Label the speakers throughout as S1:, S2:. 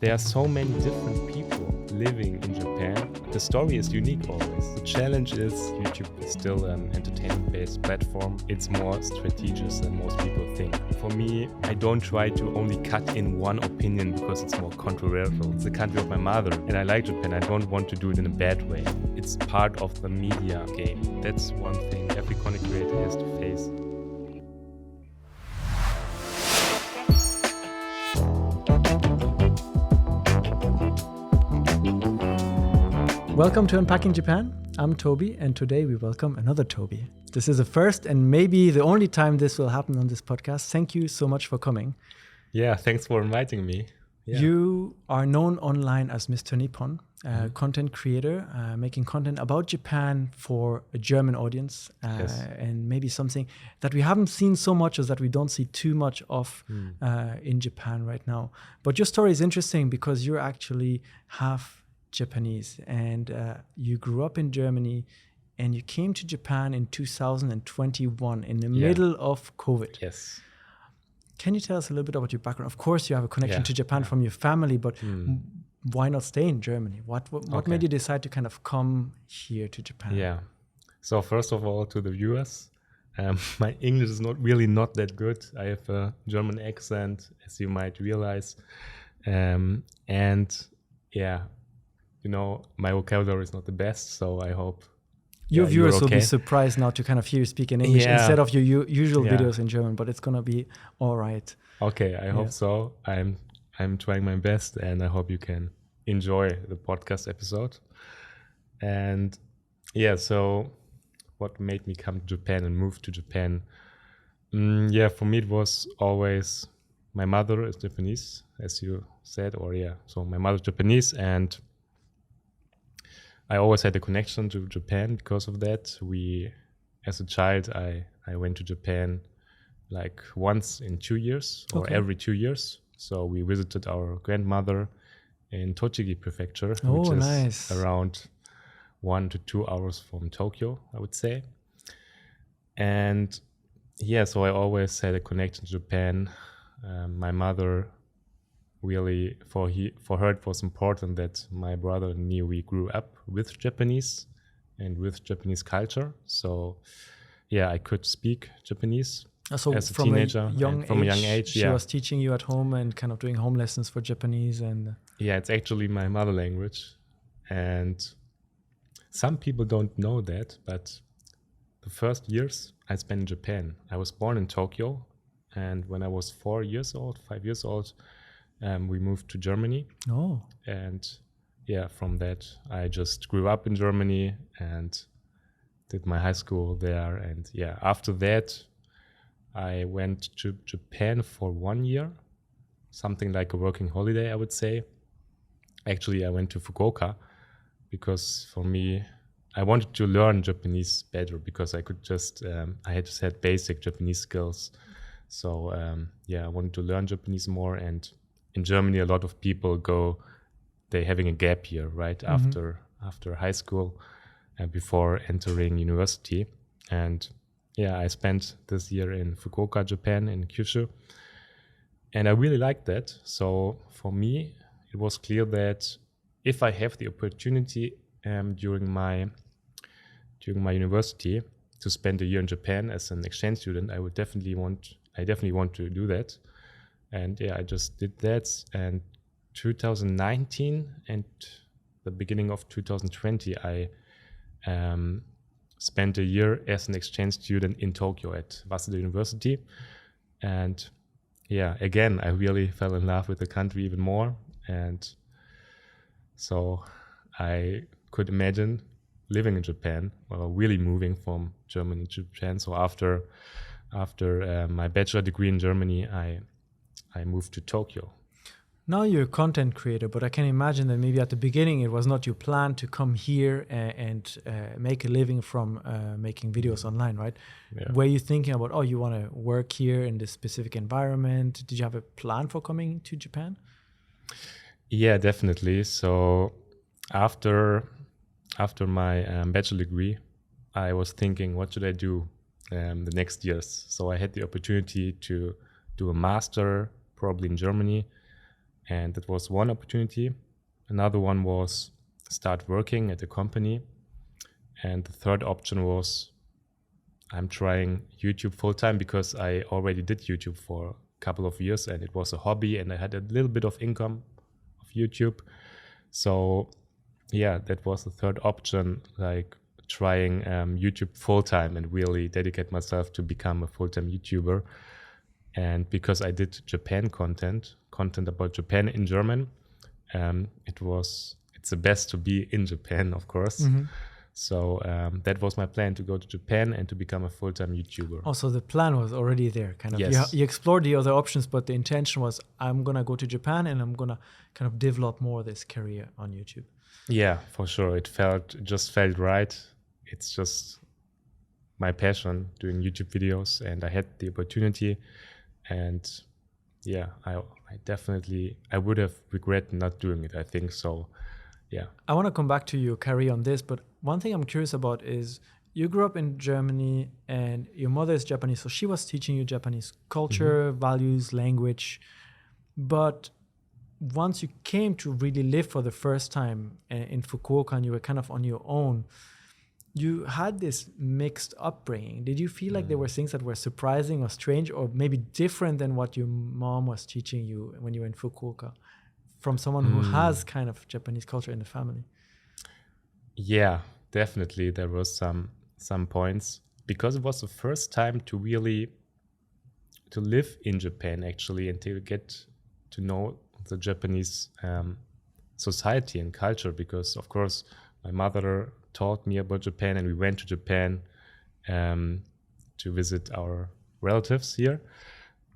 S1: There are so many different people living in Japan. The story is unique always. The challenge is YouTube is still an entertainment-based platform. It's more strategic than most people think. For me, I don't try to only cut in one opinion because it's more controversial. It's the country of my mother, and I like Japan. I don't want to do it in a bad way. It's part of the media game. That's one thing every content creator has to face.
S2: Welcome to Unpacking Japan. I'm Toby, and today we welcome another Toby. This is the first and maybe the only time this will happen on this podcast. Thank you so much for coming.
S1: Yeah, thanks for inviting me. Yeah.
S2: You are known online as Mr. Nippon, content creator, making content about Japan for a German audience, and maybe something that we haven't seen so much or that we don't see too much of in Japan right now. But your story is interesting because you're actually half Japanese, and you grew up in Germany, and you came to Japan in 2021 in the middle of COVID.
S1: Yes.
S2: Can you tell us a little bit about your background? Of course, you have a connection to Japan from your family, but why not stay in Germany? What made you decide to kind of come here to Japan?
S1: Yeah. So first of all, to the viewers, my English is not that good. I have a German accent, as you might realize, and yeah. You know, my vocabulary is not the best, so I hope
S2: your viewers will be surprised now to kind of hear you speak in English instead of your usual videos in German, but it's going to be all right.
S1: Okay, I hope so. I'm trying my best, and I hope you can enjoy the podcast episode. And so what made me come to Japan and move to Japan? For me it was always, my mother is Japanese, as you said, so my mother's Japanese, and I always had a connection to Japan because of that. As a child, I went to Japan like once in 2 years or every 2 years. So we visited our grandmother in Tochigi Prefecture, which is around 1 to 2 hours from Tokyo, I would say. And so I always had a connection to Japan. My mother really, for her it was important that my brother and me, we grew up with Japanese and with Japanese culture. So I could speak Japanese as a teenager. From a young age,
S2: she was teaching you at home and kind of doing home lessons for Japanese. And
S1: it's actually my mother language. And some people don't know that, but the first years I spent in Japan. I was born in Tokyo, and when I was 5 years old, we moved to Germany. And from that, I just grew up in Germany and did my high school there. And after that, I went to Japan for 1 year, something like a working holiday, I would say. Actually, I went to Fukuoka because for me, I wanted to learn Japanese better because I could I had just had basic Japanese skills. So I wanted to learn Japanese more. And in Germany, a lot of people they're having a gap year, right? After high school and before entering university. And I spent this year in Fukuoka, Japan, in Kyushu. And I really liked that. So for me, it was clear that if I have the opportunity during my university to spend a year in Japan as an exchange student, I definitely want to do that. And I just did that. And 2019 and the beginning of 2020, I spent a year as an exchange student in Tokyo at Waseda University. And again, I really fell in love with the country even more. And so I could imagine living in Japan, or really moving from Germany to Japan. So after my bachelor degree in Germany, I moved to Tokyo.
S2: Now you're a content creator, but I can imagine that maybe at the beginning it was not your plan to come here and make a living from making videos online, right? Yeah. Were you thinking about, you want to work here in this specific environment? Did you have a plan for coming to Japan?
S1: Yeah, definitely. So after my bachelor degree, I was thinking, what should I do the next years? So I had the opportunity to do a master, probably in Germany, And that was one opportunity. Another one was start working at a company. And the third option was I'm trying YouTube full time, because I already did YouTube for a couple of years and it was a hobby and I had a little bit of income of YouTube. So yeah, that was the third option, like trying YouTube full time and really dedicate myself to become a full-time YouTuber. And because I did Japan content about Japan in German, it's the best to be in Japan, of course. So that was my plan, to go to Japan and to become a full-time YouTuber.
S2: Also, the plan was already there, kind of.
S1: Yes.
S2: You explored the other options, but the intention was, I'm gonna go to Japan and I'm gonna kind of develop more this career on YouTube.
S1: Yeah, for sure. It just felt right. It's just my passion, doing YouTube videos, and I had the opportunity. And yeah, I would have regret not doing it, I think so. Yeah.
S2: I want to come back to your career on this, but one thing I'm curious about is you grew up in Germany and your mother is Japanese, so she was teaching you Japanese culture, values, language. But once you came to really live for the first time in Fukuoka and you were kind of on your own, you had this mixed upbringing. Did you feel like there were things that were surprising or strange or maybe different than what your mom was teaching you when you were in Fukuoka, from someone who has kind of Japanese culture in the family?
S1: Yeah, definitely. There were some points, because it was the first time to live in Japan, actually, and to get to know the Japanese society and culture, because of course my mother taught me about Japan and we went to Japan to visit our relatives here,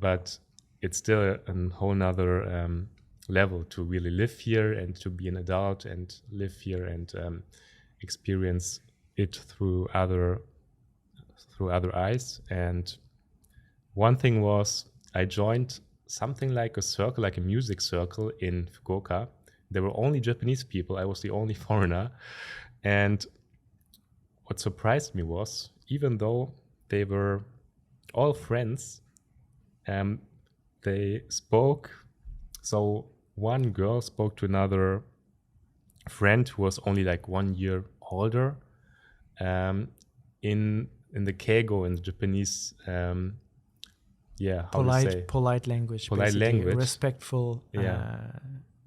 S1: but it's still a whole nother level to really live here and to be an adult and live here and experience it through other eyes. And one thing was, I joined something like a circle, like a music circle in Fukuoka. There were only Japanese people. I was the only foreigner. And what surprised me was, even though they were all friends, they spoke. So one girl spoke to another friend who was only like 1 year older, in the keigo, in the Japanese,
S2: polite language, respectful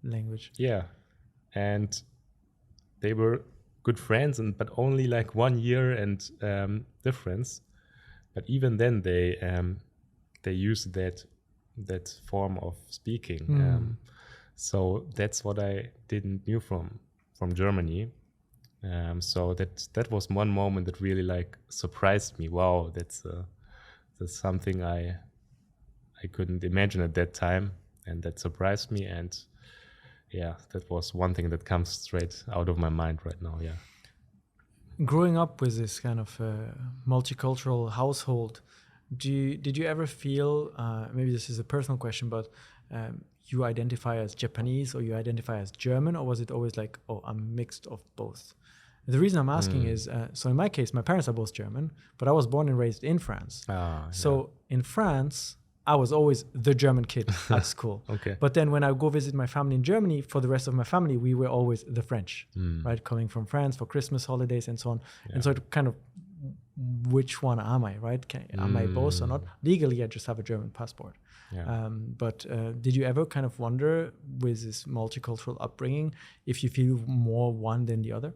S2: language.
S1: Yeah, and they were good friends, but only like 1 year and difference. But even then, they used that form of speaking. So that's what I didn't knew from Germany. So that was one moment that really like surprised me. Wow, that's something I couldn't imagine at that time, and that surprised me. And yeah, that was one thing that comes straight out of my mind right now. Yeah.
S2: Growing up with this kind of multicultural household, did you ever feel, maybe this is a personal question, but you identify as Japanese or you identify as German, or was it always like, oh, I'm mixed of both? The reason I'm asking is, so in my case, my parents are both German, but I was born and raised in France. So in France, I was always the German kid at school.
S1: Okay.
S2: But then when I go visit my family in Germany, for the rest of my family, we were always the French, right? Coming from France for Christmas holidays and so on. Yeah. And so it kind of, which one am I, right? Am I both or not? Legally, I just have a German passport. Yeah. But did you ever kind of wonder, with this multicultural upbringing, if you feel more one than the other?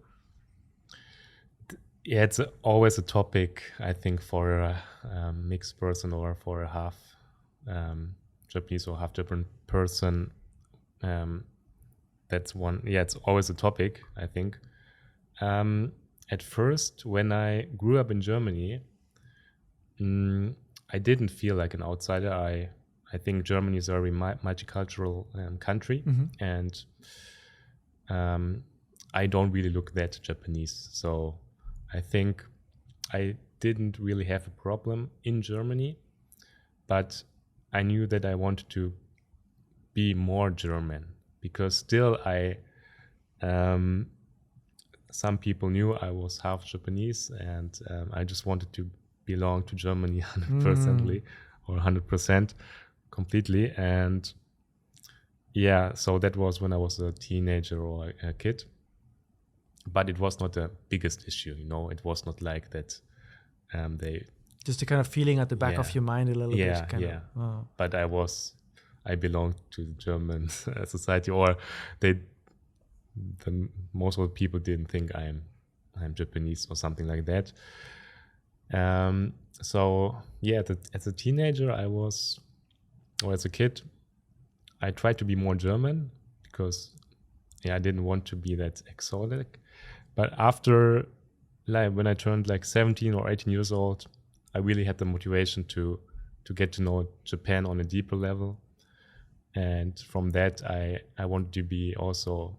S1: Yeah, it's always a topic, I think, for a mixed person or for a half Japanese or half Japan person. That's one. Yeah, it's always a topic, I think. At first, when I grew up in Germany, I didn't feel like an outsider. I think Germany is a very multicultural country, and I don't really look that Japanese. So I think I didn't really have a problem in Germany, but I knew that I wanted to be more German, because still some people knew I was half Japanese, and I just wanted to belong to Germany 100% or 100% completely. And Yeah, so that was when I was a teenager or a kid, but it was not the biggest issue, you know. It was not like that. They,
S2: Just a kind of feeling at the back of
S1: yeah,
S2: your mind a little
S1: yeah,
S2: bit, kind
S1: yeah.
S2: of. Oh.
S1: But I belonged to the German society, or they, most of the people didn't think I'm Japanese or something like that. So yeah, as a teenager, or as a kid, I tried to be more German because I didn't want to be that exotic. But after, like, when I turned like 17 or 18 years old, I really had the motivation to get to know Japan on a deeper level. And from that, I wanted to be also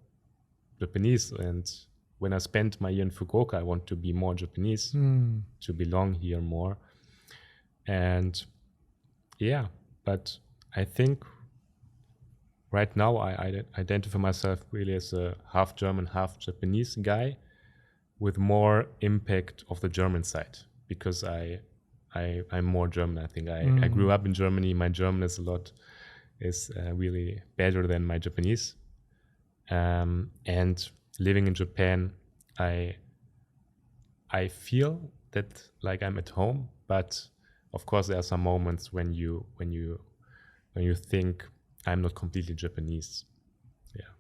S1: Japanese. And when I spent my year in Fukuoka, I want to be more Japanese, to belong here more. And yeah, but I think right now I identify myself really as a half German, half Japanese guy with more impact of the German side, because I'm more German. I think I grew up in Germany. My German is really better than my Japanese. And living in Japan, I feel that like I'm at home, but of course there are some moments when you think I'm not completely Japanese. Yeah.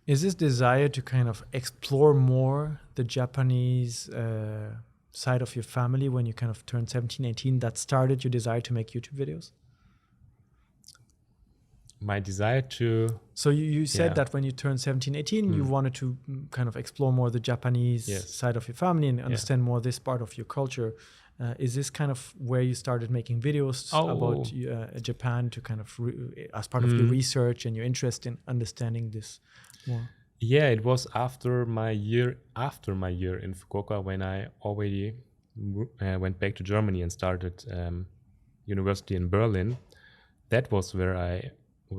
S2: Is this desire to kind of explore more the Japanese side of your family when you kind of turned 17, 18, that started your desire to make YouTube videos?
S1: My desire to...
S2: So you said that when you turned 17, 18, you wanted to kind of explore more the Japanese side of your family and understand more this part of your culture. Is this kind of where you started making videos about Japan to kind of as part of your research and your interest in understanding this more?
S1: Yeah, it was after my year in Fukuoka, when I already went back to Germany and started university in Berlin. That was where I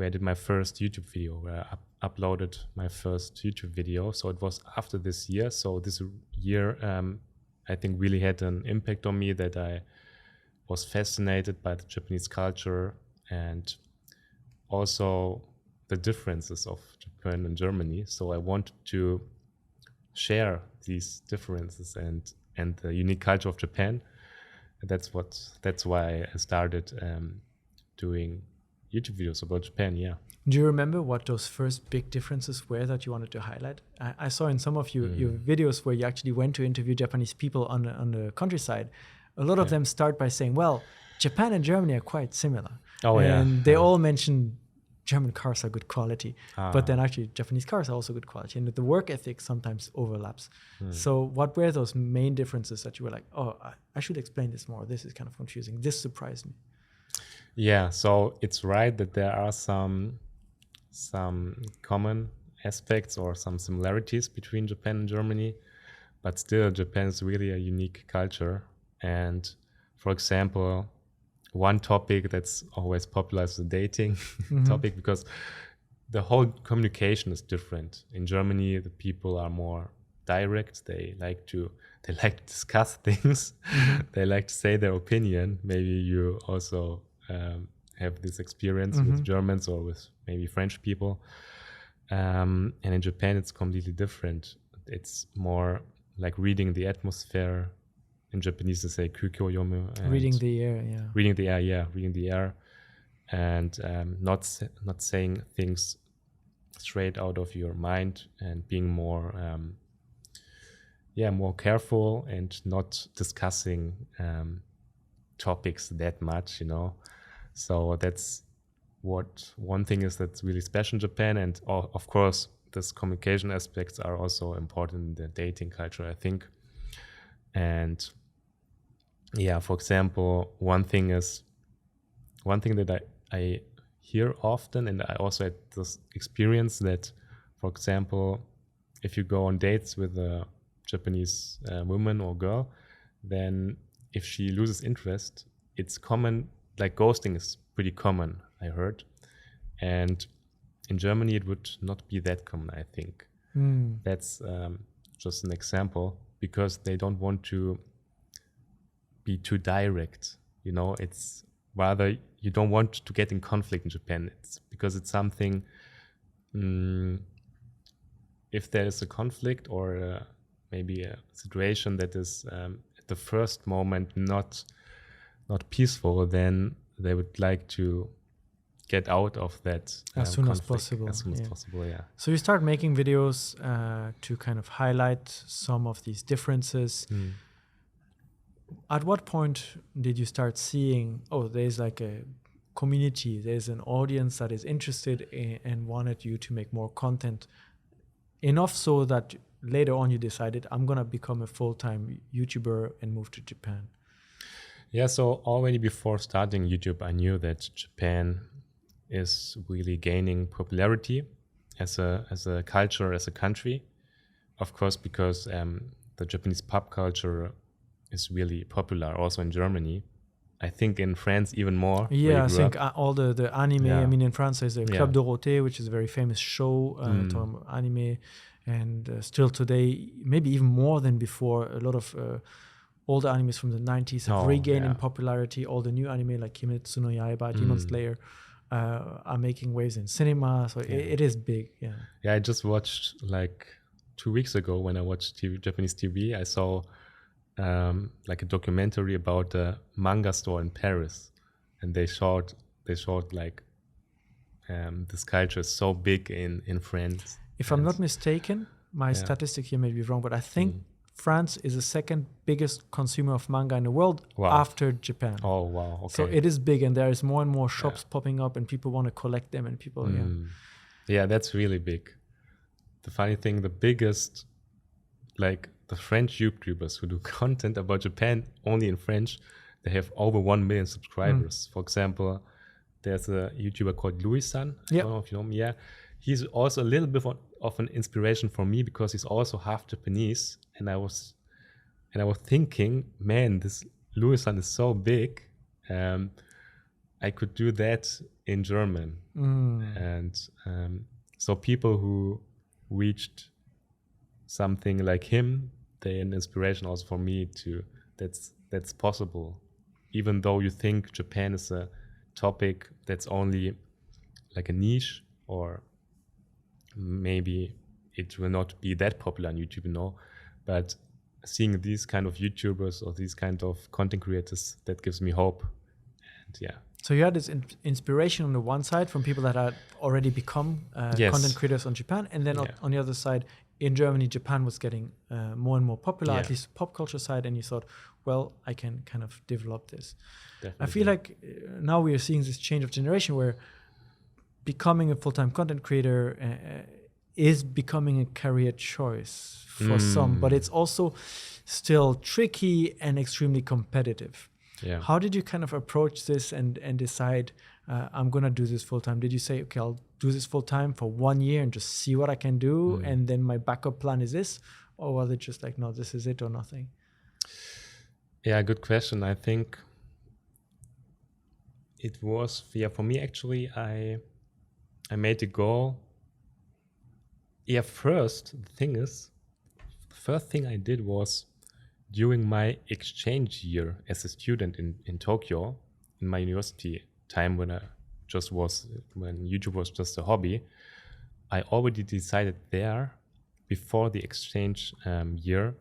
S1: did my first YouTube video, where I uploaded my first YouTube video. So it was after this year. So this year, I think, really had an impact on me, that I was fascinated by the Japanese culture and also the differences of Japan and Germany. So I wanted to share these differences and the unique culture of Japan. That's why I started doing YouTube videos about Japan. Yeah.
S2: Do you remember what those first big differences were that you wanted to highlight? I saw in some of your videos where you actually went to interview Japanese people on the countryside. A lot of them start by saying, well, Japan and Germany are quite similar. And they all mention German cars are good quality, but then actually Japanese cars are also good quality, and the work ethic sometimes overlaps. So what were those main differences that you were like, oh, I should explain this more. This is kind of confusing. This surprised me.
S1: Yeah, so it's right that there are some common aspects or some similarities between Japan and Germany, but still Japan is really a unique culture. And for example, one topic that's always popular is the dating topic, because the whole communication is different. In Germany, the people are more direct. They like to discuss things. They like to say their opinion. Maybe you also have this experience with Germans or with maybe French people. And in Japan, it's completely different. It's more like reading the atmosphere. In Japanese, they say "kukyo-yomu."
S2: Reading the air,
S1: Reading the air, and not saying things straight out of your mind, and being more more careful and not discussing topics that much, you know. So that's one thing is that's really special in Japan, and of course, this communication aspects are also important in the dating culture, I think. And yeah, for example, one thing that I hear often, and I also had this experience that, for example, if you go on dates with a Japanese woman or girl, then if she loses interest, it's common, like ghosting is pretty common, I heard. And in Germany, it would not be that common, I think. That's just an example, because they don't want to be too direct. You know, it's rather, you don't want to get in conflict in Japan. It's because it's something if there is a conflict or maybe a situation that is at the first moment not peaceful, then they would like to get out of that
S2: as soon as
S1: conflict
S2: possible.
S1: as soon as possible. Yeah.
S2: So you start making videos to kind of highlight some of these differences. At what point did you start seeing, oh, there's like a community, there's an audience that is interested in and wanted you to make more content, enough so that later on you decided, I'm going to become a full-time YouTuber and move to Japan?
S1: Yeah, so already before starting YouTube, I knew that Japan is really gaining popularity as a culture, as a country. Of course, because the Japanese pop culture is really popular also in Germany. I think in France even more.
S2: Yeah, I think all the anime,
S1: Yeah.
S2: I mean, in France there's the Club Dorothée, which is a very famous show talking about anime. And still today, maybe even more than before, a lot of older animes from the 90s have regained in popularity. All the new anime like Kimetsu no Yaiba, Demon Slayer are making waves in cinema. So it is big. Yeah.
S1: Yeah, I just watched like 2 weeks ago when I watched Japanese TV, I saw like a documentary about a manga store in Paris, and they showed like this culture is so big in France.
S2: If I'm not mistaken, my statistic here may be wrong, but I think France is the second biggest consumer of manga in the world after Japan.
S1: Oh, wow. Okay.
S2: So it is big, and there is more and more shops popping up, and people want to collect them, and people,
S1: Yeah, that's really big. The funny thing, the biggest, like the French YouTubers who do content about Japan only in French, they have over 1 million subscribers. For example, there's a YouTuber called Louis-san. I don't know if you know him. Yeah. He's also a little bit of an inspiration for me because he's also half Japanese. And I was thinking, man, this Louis-san is so big. I could do that in German. And so people who reached something like him, they're an inspiration also for me to that's possible. Even though you think Japan is a topic that's only like a niche, or maybe it will not be that popular on YouTube, but seeing these kind of YouTubers or these kind of content creators, that gives me hope. And
S2: so you had this inspiration on the one side from people that had already become content creators on Japan, and then on the other side, in Germany, Japan was getting more and more popular, at least pop culture side, and you thought, well, I can kind of develop this. Definitely. I feel like now we are seeing this change of generation where becoming a full-time content creator is becoming a career choice for some, but it's also still tricky and extremely competitive. Yeah. How did you kind of approach this and decide, I'm going to do this full-time? Did you say, okay, I'll do this full-time for 1 year and just see what I can do, and then my backup plan is this? Or was it just like, no, this is it or nothing?
S1: Yeah, good question. I think it was, for me actually, I made a goal. Yeah, first, the thing is, the first thing I did was during my exchange year as a student in Tokyo, in my university time when YouTube was just a hobby, I already decided there before the exchange year.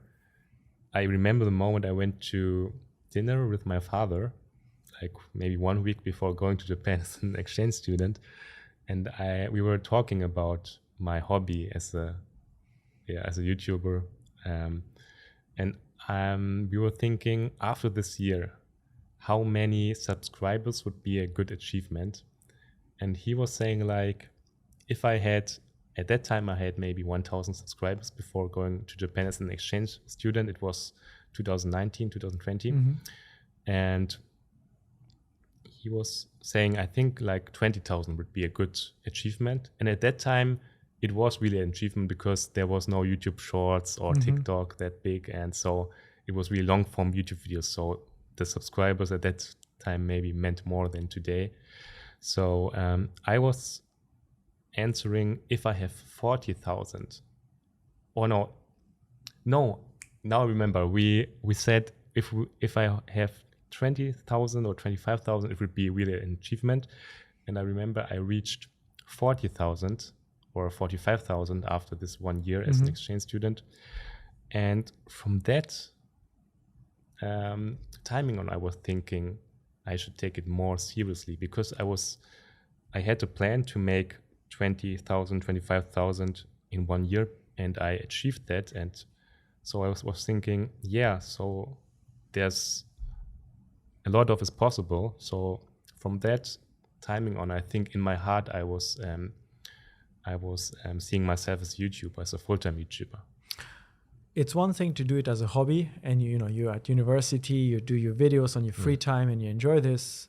S1: I remember the moment I went to dinner with my father, like maybe 1 week before going to Japan as an exchange student, and we were talking about my hobby as a YouTuber, and we were thinking after this year, how many subscribers would be a good achievement. And he was saying, like, if I had, at that time I had maybe 1,000 subscribers before going to Japan as an exchange student. It was 2019, 2020. And he was saying, I think like 20,000 would be a good achievement. And at that time, it was really an achievement because there was no YouTube Shorts or TikTok that big. And so it was really long form YouTube videos. So the subscribers at that time maybe meant more than today. So I was answering, if I have 40,000 or no, now I remember we said if I have 20,000 or 25,000, it would be really an achievement. And I remember I reached 40,000 or 45,000 after this 1 year as an exchange student. And from that timing on, I was thinking I should take it more seriously, because I had a plan to make 20,000, 25,000 in 1 year, and I achieved that. And so I was thinking, yeah, so there's a lot of is possible. So from that timing on, I think in my heart I was seeing myself as a YouTuber, as a full-time YouTuber.
S2: It's one thing to do it as a hobby, and you're at university, you do your videos on your free time and you enjoy this.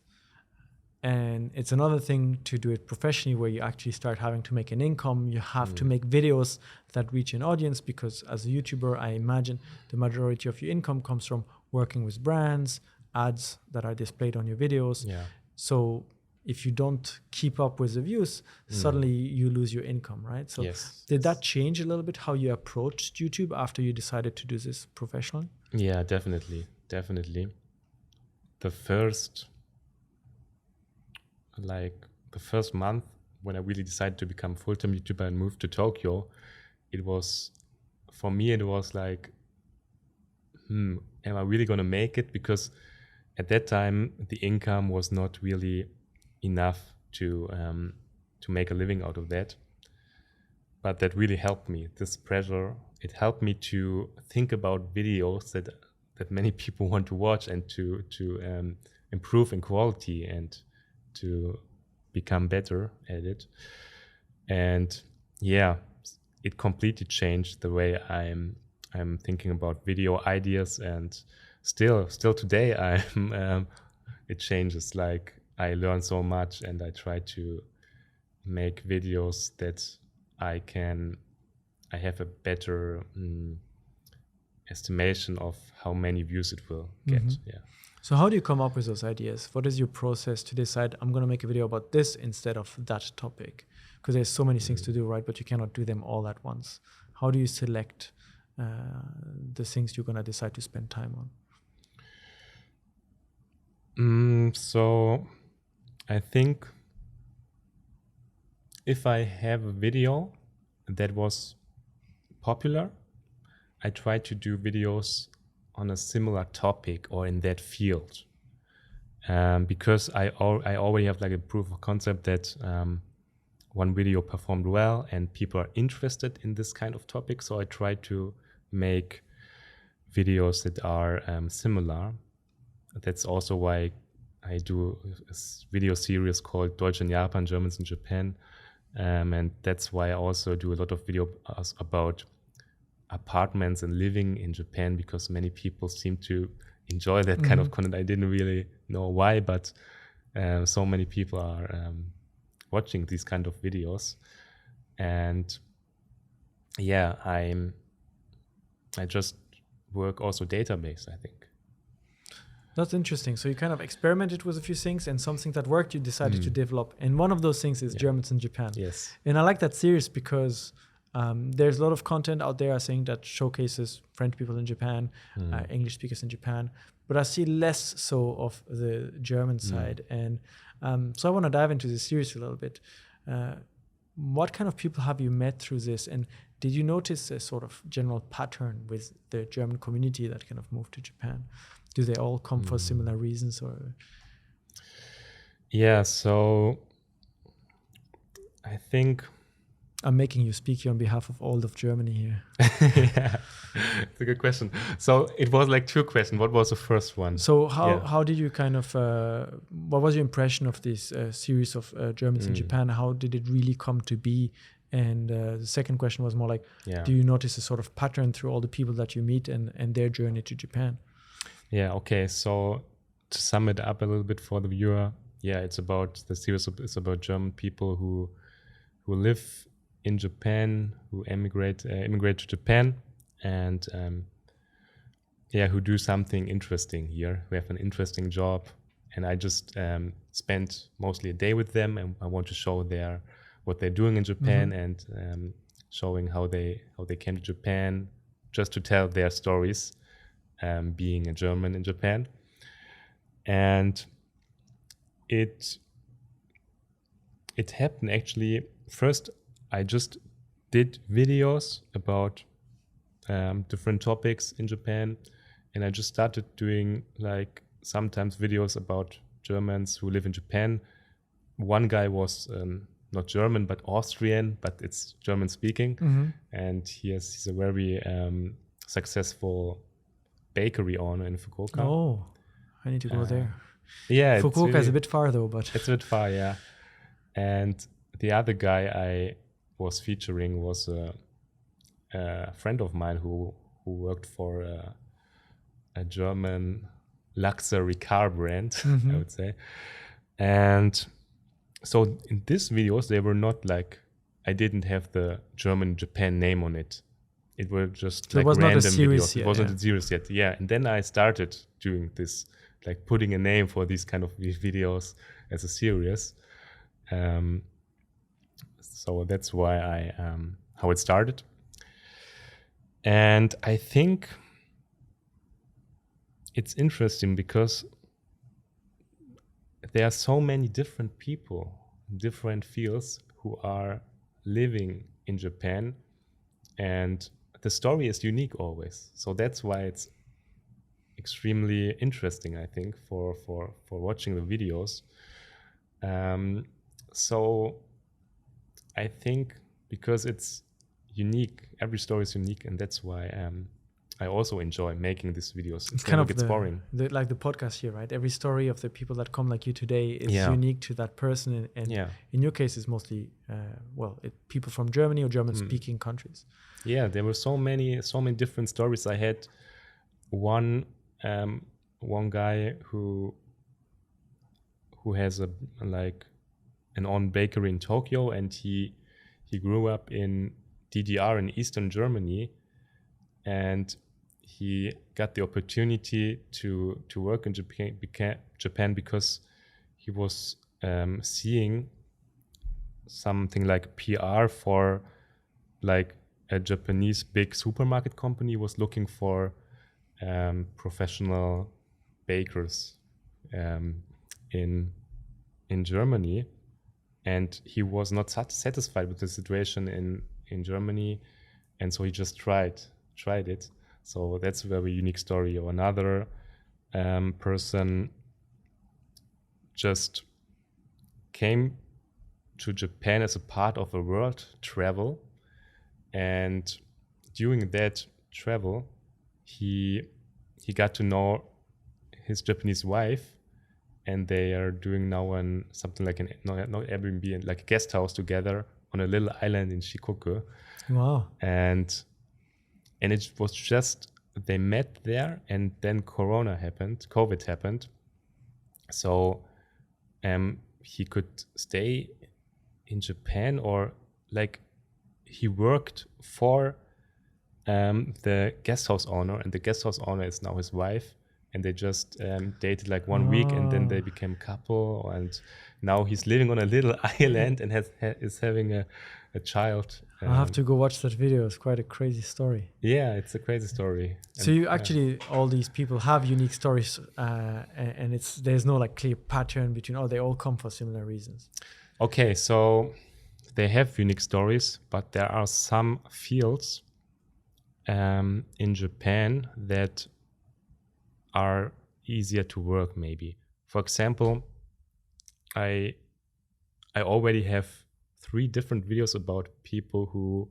S2: And it's another thing to do it professionally, where you actually start having to make an income. You have to make videos that reach an audience, because as a YouTuber, I imagine the majority of your income comes from working with brands, ads that are displayed on your videos.
S1: Yeah.
S2: So if you don't keep up with the views, suddenly you lose your income, right? So
S1: Yes.
S2: did that change a little bit how you approached YouTube after you decided to do this professionally?
S1: Yeah, definitely. The first month when I really decided to become full-time YouTuber and moved to Tokyo, for me it was like, am I really gonna make it? Because at that time the income was not really enough to make a living out of that. But that really helped me. This pressure, it helped me to think about videos that many people want to watch, and to improve in quality and to become better at it. And yeah, it completely changed the way I'm thinking about video ideas. And still today it changes. Like, I learn so much, and I try to make videos that I have a better estimation of how many views it will get. Yeah.
S2: So how do you come up with those ideas? What is your process to decide, I'm going to make a video about this instead of that topic? Because there's so many things to do, right? But you cannot do them all at once. How do you select the things you're going to decide to spend time on?
S1: So I think if I have a video that was popular, I try to do videos on a similar topic or in that field, because I already have like a proof of concept that one video performed well and people are interested in this kind of topic. So I try to make videos that are similar. That's also why I do a video series called Deutsch in Japan, Germans in Japan. And that's why I also do a lot of videos about apartments and living in Japan, because many people seem to enjoy that kind of content. I didn't really know why, but so many people are watching these kind of videos. And yeah, I just work also database, I think.
S2: That's interesting. So you kind of experimented with a few things, and something that worked, you decided to develop. And one of those things is Germans in Japan.
S1: Yes.
S2: And I like that series because there's a lot of content out there, I think, that showcases French people in Japan, English speakers in Japan. But I see less so of the German side. And so I want to dive into this series a little bit. What kind of people have you met through this? And did you notice a sort of general pattern with the German community that kind of moved to Japan? Do they all come for similar reasons, or?
S1: Yeah, so I think
S2: I'm making you speak here on behalf of all of Germany here.
S1: yeah, it's a good question. So it was like two questions. What was the first one?
S2: So how did you kind of, what was your impression of this series of Germans in Japan? How did it really come to be? And the second question was more like, do you notice a sort of pattern through all the people that you meet and their journey to Japan?
S1: Yeah, okay. So to sum it up a little bit for the viewer, it's about the series. It's about German people who live in Japan, who immigrate to Japan, and who do something interesting here, who have an interesting job. And I just spent mostly a day with them, and I want to show what they're doing in Japan, and showing how they came to Japan, just to tell their stories, being a German in Japan. And it happened actually. First, I just did videos about different topics in Japan, and I just started doing like sometimes videos about Germans who live in Japan. One guy was not German but Austrian, but it's German speaking, and he's a very successful bakery owner in Fukuoka.
S2: Oh, I need to go there.
S1: Yeah,
S2: Fukuoka is a bit far though, but
S1: it's a bit far, yeah. And the other guy I was featuring was a friend of mine who worked for a German luxury car brand, I would say. And so in these videos, they were not like, I didn't have the German Japan name on it. It were just
S2: so
S1: like
S2: it was
S1: random
S2: not a series
S1: videos.
S2: yet,
S1: It wasn't a series yet. Yeah. And then I started doing this, like putting a name for these kind of videos as a series. So that's why how it started. And I think it's interesting because there are so many different people, different fields who are living in Japan, and the story is unique always. So that's why it's extremely interesting, I think, for watching the videos. So I think because it's unique, every story is unique, and that's why I also enjoy making these videos.
S2: it's kind of
S1: gets boring.
S2: Like the podcast here, right? Every story of the people that come like you today is unique to that person, and in your case, it's mostly people from Germany or German-speaking countries.
S1: Yeah, there were so many different stories. I had one guy who has an own bakery in Tokyo, and he grew up in DDR in Eastern Germany, and he got the opportunity to work in Japan because he was seeing something like PR for like a Japanese big supermarket company was looking for professional bakers in Germany, and he was not satisfied with the situation in Germany, and so he just tried it. So that's a very unique story. Or another person just came to Japan as a part of a world travel, and during that travel he got to know his Japanese wife, and they are doing now something like not Airbnb, like a guest house together on a little island in Shikoku.
S2: Wow.
S1: And it was just, they met there, and then COVID happened. So he could stay in Japan, or like he worked for the guest house owner, and the guest house owner is now his wife, and they just dated like 1 week, and then they became couple, and now he's living on a little island and is having a child.
S2: I'll have to go watch that video. It's quite a crazy story.
S1: Yeah, it's a crazy story.
S2: So you actually, all these people have unique stories, and there's no like clear pattern between, they all come for similar reasons.
S1: Okay, so they have unique stories, but there are some fields in Japan that are easier to work, maybe. For example, I already have 3 different videos about people who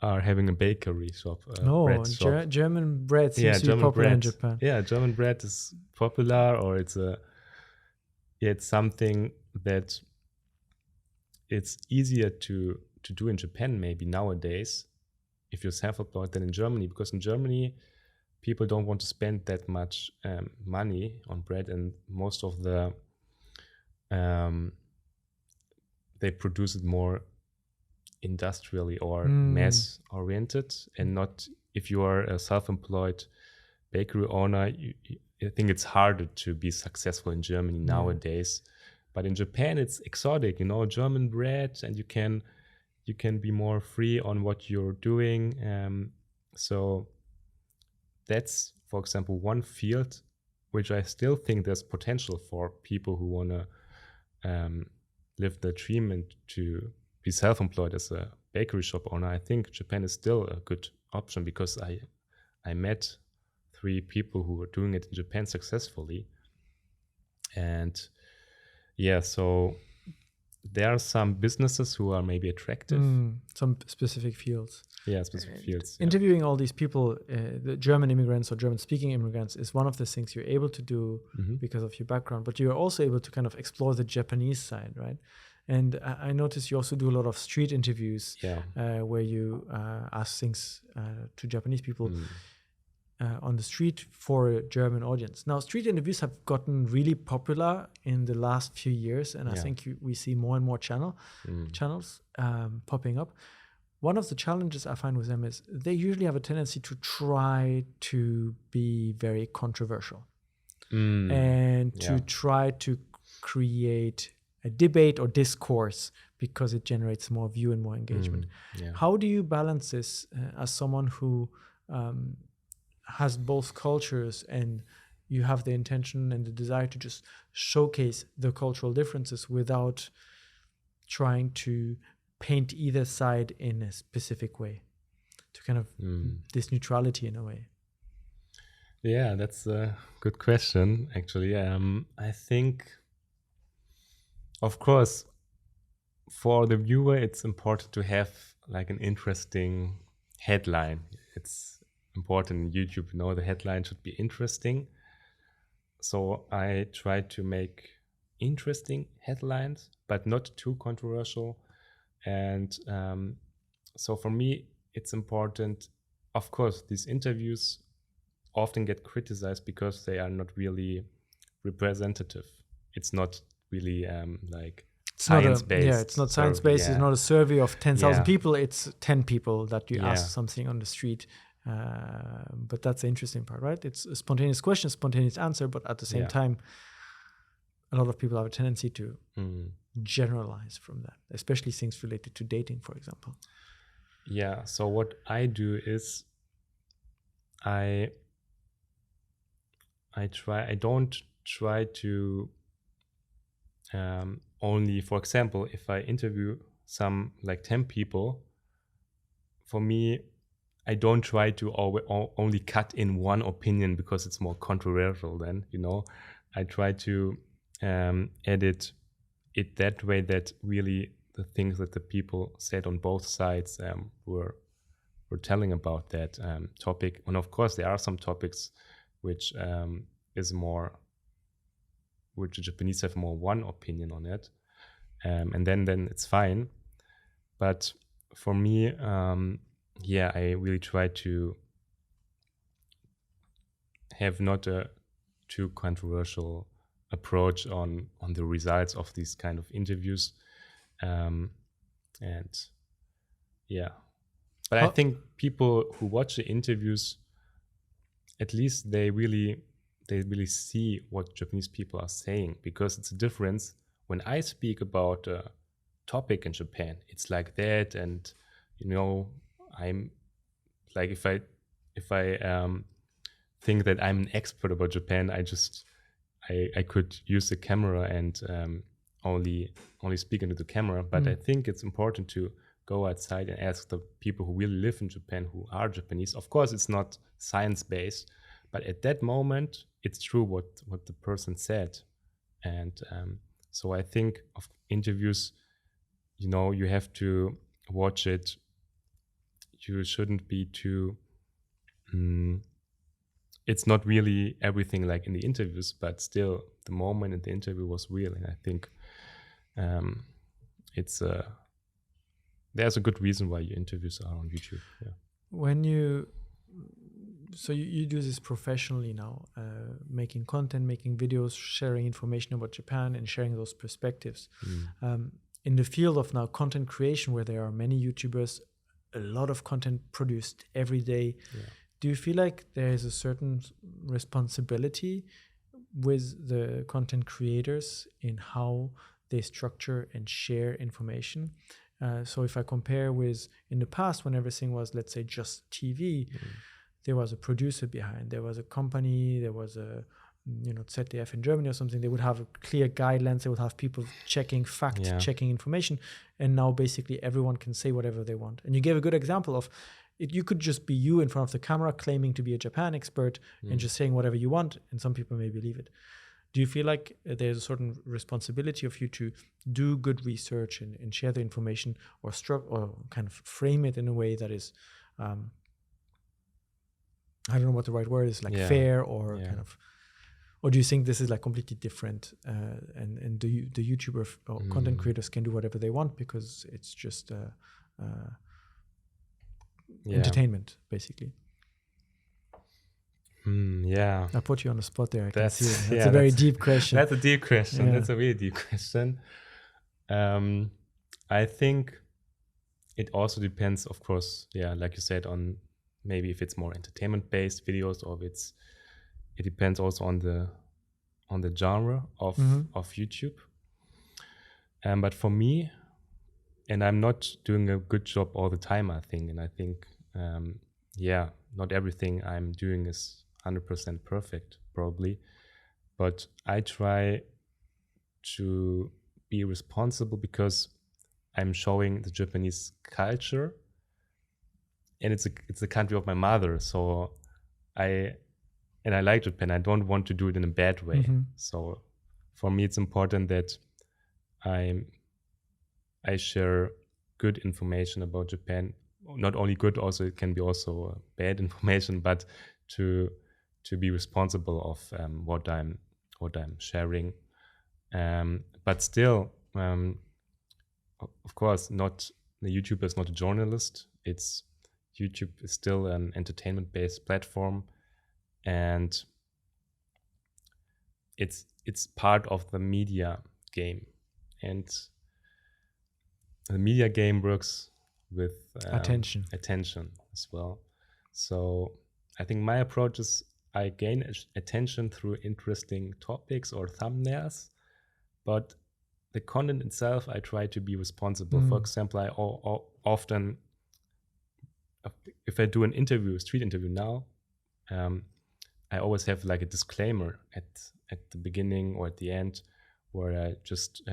S1: are having a bakery shop. Bread shop.
S2: German bread seems to be popular in Japan.
S1: Yeah, German bread is popular, or it's something that it's easier to do in Japan maybe nowadays if you're self-employed than in Germany, because in Germany people don't want to spend that much money on bread, and most of the they produce it more industrially or mass oriented, and not, if you are a self-employed bakery owner, I think it's harder to be successful in Germany nowadays. But in Japan it's exotic, German bread, and you can be more free on what you're doing. So that's, for example, one field which I still think there's potential for people who want to live the dream and to be self-employed as a bakery shop owner, I think Japan is still a good option, because I met 3 people who were doing it in Japan successfully. And yeah, so there are some businesses who are maybe attractive.
S2: Some specific fields.
S1: Yeah, specific fields. Yeah.
S2: Interviewing all these people, the German immigrants or German-speaking immigrants, is one of the things you're able to do because of your background, but you're also able to kind of explore the Japanese side, right? And I noticed you also do a lot of street interviews where you ask things to Japanese people on the street for a German audience. Now, street interviews have gotten really popular in the last few years, and I think we see more and more channels popping up. One of the challenges I find with them is they usually have a tendency to try to be very controversial and to try to create a debate or discourse because it generates more view and more engagement. How do you balance this as someone who has both cultures, and you have the intention and the desire to just showcase the cultural differences without trying to paint either side in a specific way, to kind of this neutrality in a way?
S1: Yeah, that's a good question, actually. I think, of course, for the viewer, it's important to have like an interesting headline. It's important in YouTube, the headline should be interesting. So I try to make interesting headlines, but not too controversial. And so for me, it's important. Of course, these interviews often get criticized because they are not really representative. It's not really like science-based.
S2: It's not science-based. It's not a survey of 10,000 people. It's 10 people that you ask something on the street. But that's the interesting part, right? It's a spontaneous question, spontaneous answer, but at the same time, a lot of people have a tendency to generalize from that, especially things related to dating, for example.
S1: Yeah, so what I do is I don't try to only, for example, if I interview some like 10 people, for me, I don't try to only cut in one opinion because it's more controversial then, I try to edit it that way that really the things that the people said on both sides were telling about that topic. And of course, there are some topics which which the Japanese have more one opinion on it. And then it's fine. But for me, I really try to have not a too controversial approach on the results of these kind of interviews. But I think people who watch the interviews, at least they really see what Japanese people are saying, because it's a difference when I speak about a topic in Japan. It's like that, and I'm like, if I think that I'm an expert about Japan, I could use the camera and only speak into the camera. But I think it's important to go outside and ask the people who really live in Japan, who are Japanese. Of course, it's not science-based, but at that moment, it's true what the person said. And so I think of interviews, you have to watch it. You shouldn't be too... it's not really everything like in the interviews, but still the moment in the interview was real. And I think there's a good reason why your interviews are on YouTube. Yeah.
S2: When you do this professionally now, making content, making videos, sharing information about Japan and sharing those perspectives. In the field of now content creation, where there are many YouTubers, a lot of content produced every day. Yeah. Do you feel like there is a certain responsibility with the content creators in how they structure and share information? So if I compare with in the past, when everything was, let's say, just TV, there was a producer behind, there was a company, there was a ZDF in Germany or something, they would have clear guidelines. They would have people fact-checking information. And now basically everyone can say whatever they want. And you gave a good example of it. You could just be you in front of the camera claiming to be a Japan expert and just saying whatever you want. And some people may believe it. Do you feel like there's a certain responsibility of you to do good research and share the information or kind of frame it in a way that is, I don't know what the right word is, like fair or kind of, or do you think this is like completely different and the YouTuber or content creators can do whatever they want because it's just entertainment, basically?
S1: I
S2: put you on the spot there. That's a very deep question.
S1: That's a deep question. That's a really deep question. I think it also depends, of course, like you said, on maybe if it's more entertainment-based videos, or it depends also on the genre of YouTube. But for me, and I'm not doing a good job all the time, I think, and I think not everything I'm doing is 100% perfect, probably, but I try to be responsible because I'm showing the Japanese culture, and it's the country of my mother. So I like Japan. I don't want to do it in a bad way. So for me, it's important that I share good information about Japan. Not only good, also it can be also bad information, but to be responsible of what I'm sharing. But still, of course, not the YouTuber is not a journalist. YouTube is still an entertainment-based platform, and it's part of the media game, and the media game works with attention as well. So I think my approach is I gain attention through interesting topics or thumbnails, but the content itself, I try to be responsible. For example, I often, if I do an street interview now, I always have like a disclaimer at the beginning or at the end, where I just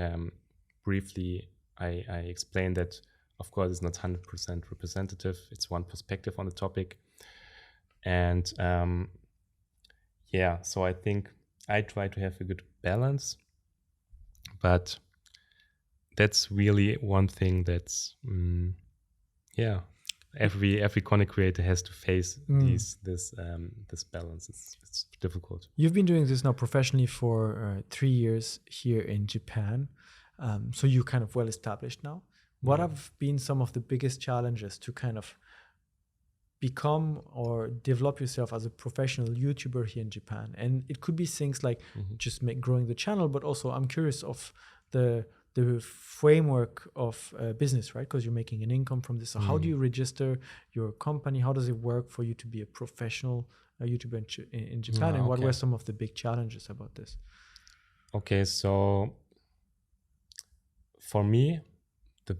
S1: briefly I explain that, of course, it's not 100% representative. It's one perspective on the topic. And so I think I try to have a good balance, but that's really one thing that's every content creator has to face this balance. It's difficult.
S2: You've been doing this now professionally for 3 years here in Japan, so you're kind of well established now. What have been some of the biggest challenges to kind of become or develop yourself as a professional YouTuber here in Japan? And it could be things like just growing the channel, but also I'm curious of the framework of business, right? Because you're making an income from this. So how do you register your company? How does it work for you to be a professional YouTuber in Japan? And what were some of the big challenges about this?
S1: Okay, so for me, the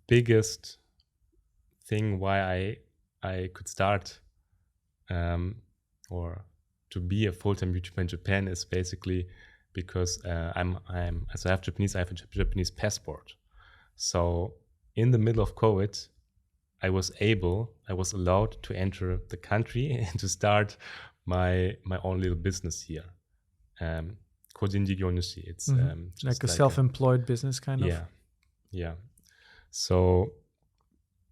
S1: biggest thing why I could start or to be a full-time YouTuber in Japan is basically because as I have Japanese, I have a Japanese passport. So in the middle of COVID, I was allowed to enter the country and to start my own little business here. Kojin Jigyo Nushi. It's
S2: like a self-employed business kind of.
S1: Yeah. So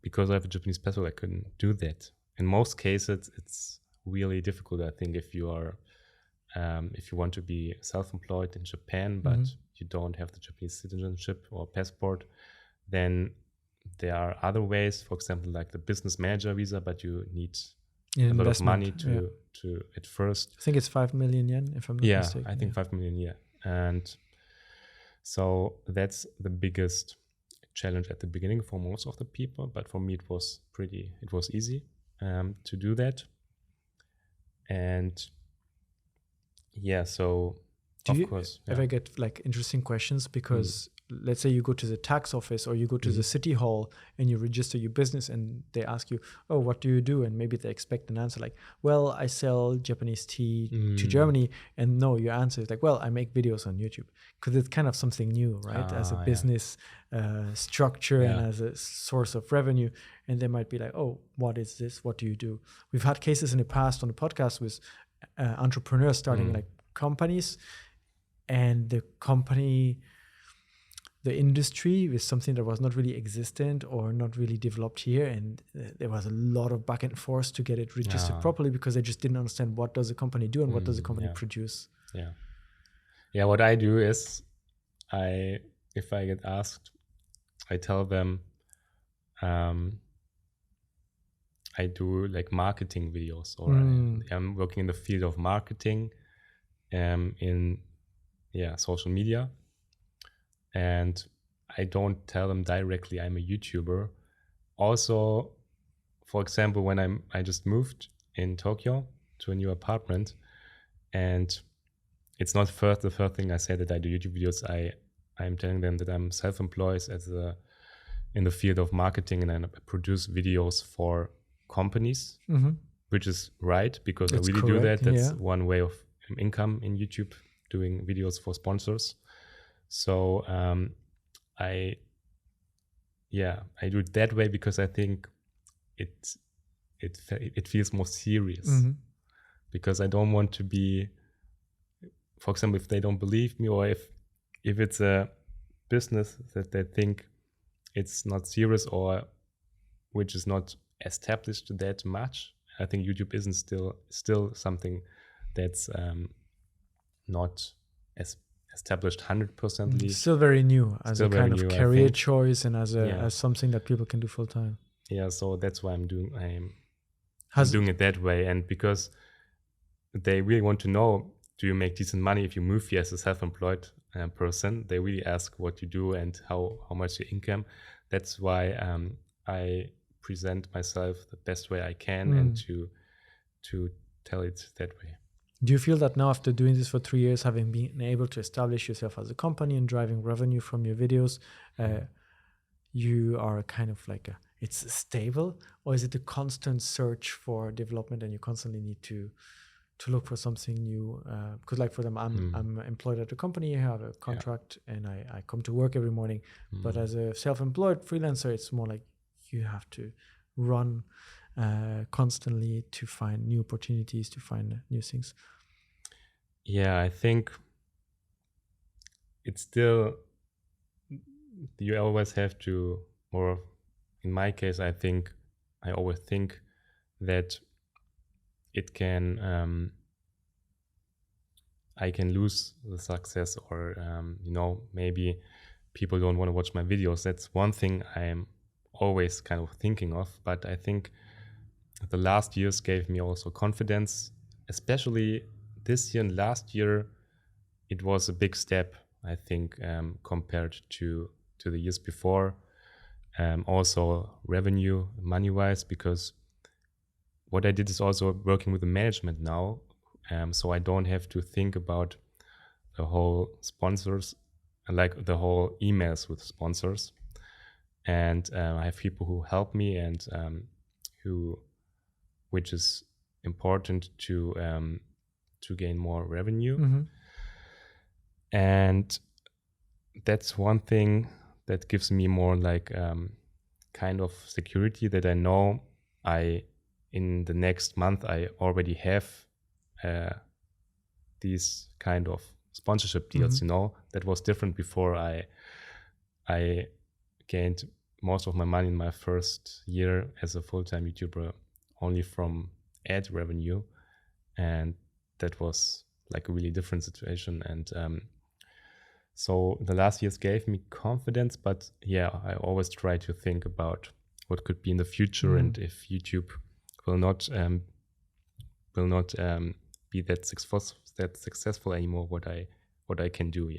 S1: because I have a Japanese passport, I couldn't do that. In most cases, it's really difficult, I think, if you want to be self-employed in Japan, but you don't have the Japanese citizenship or passport, then there are other ways, for example, like the business manager visa, but you need a lot of money to at first.
S2: I think it's 5 million yen, if I'm not mistaken.
S1: I think 5 million, And so that's the biggest challenge at the beginning for most of the people, but for me it was easy to do that. And so
S2: do you ever get like interesting questions? Because let's say you go to the tax office or you go to the city hall and you register your business and they ask you, oh, what do you do? And maybe they expect an answer like, well, I sell Japanese tea to Germany. And no, your answer is like, well, I make videos on YouTube, because it's kind of something new, right? As a business structure and as a source of revenue. And they might be like, oh, what is this? What do you do? We've had cases in the past on the podcast with entrepreneurs starting like companies, and the industry was something that was not really existent or not really developed here, and there was a lot of back and forth to get it registered properly, because they just didn't understand what does a company do and what does a company produce.
S1: Yeah, what I do is, if I get asked, I tell them I do like marketing videos, or I'm working in the field of marketing in social media. And I don't tell them directly I'm a YouTuber. Also, for example, when I just moved in Tokyo to a new apartment, and it's not the first thing I say that I do YouTube videos. I'm telling them that I'm self-employed in the field of marketing, and I produce videos for companies, which is right, because
S2: That's
S1: I really
S2: correct,
S1: do that. That's one way of income in YouTube, doing videos for sponsors. So I do it that way because I think it feels more serious, because I don't want to be, for example, if they don't believe me, or if it's a business that they think it's not serious or which is not established that much, I think YouTube isn't still something that's not as established 100%.
S2: Still very new as a kind of career choice, and as something that people can do full time.
S1: Yeah, so that's why I'm doing it that way. And because they really want to know, do you make decent money if you move here as a self-employed person? They really ask what you do and how much your income. That's why I present myself the best way I can, and to tell it that way.
S2: Do you feel that now, after doing this for 3 years, having been able to establish yourself as a company and driving revenue from your videos, you are kind of like it's stable, or is it a constant search for development and you constantly need to look for something new? Because like for them, I'm employed at a company, I have a contract, and I come to work every morning. But as a self-employed freelancer, it's more like you have to run constantly to find new opportunities, to find new things.
S1: Yeah, I think it's still, you always have to, or in my case, I always think that it can, I can lose the success, or maybe people don't want to watch my videos. That's one thing I'm always kind of thinking of. But I think the last years gave me also confidence, especially this year and last year. It was a big step, I think, compared to the years before. Also revenue, money-wise, because what I did is also working with the management now. So I don't have to think about the whole sponsors, like the whole emails with sponsors. And I have people who help me, and which is important to gain more revenue. And that's one thing that gives me more like kind of security, that I know in the next month I already have these kind of sponsorship deals. That was different before. I gained most of my money in my first year as a full-time YouTuber only from ad revenue, and that was like a really different situation. And so the last years gave me confidence, but I always try to think about what could be in the future, and if YouTube will not be that successful anymore, what I can do.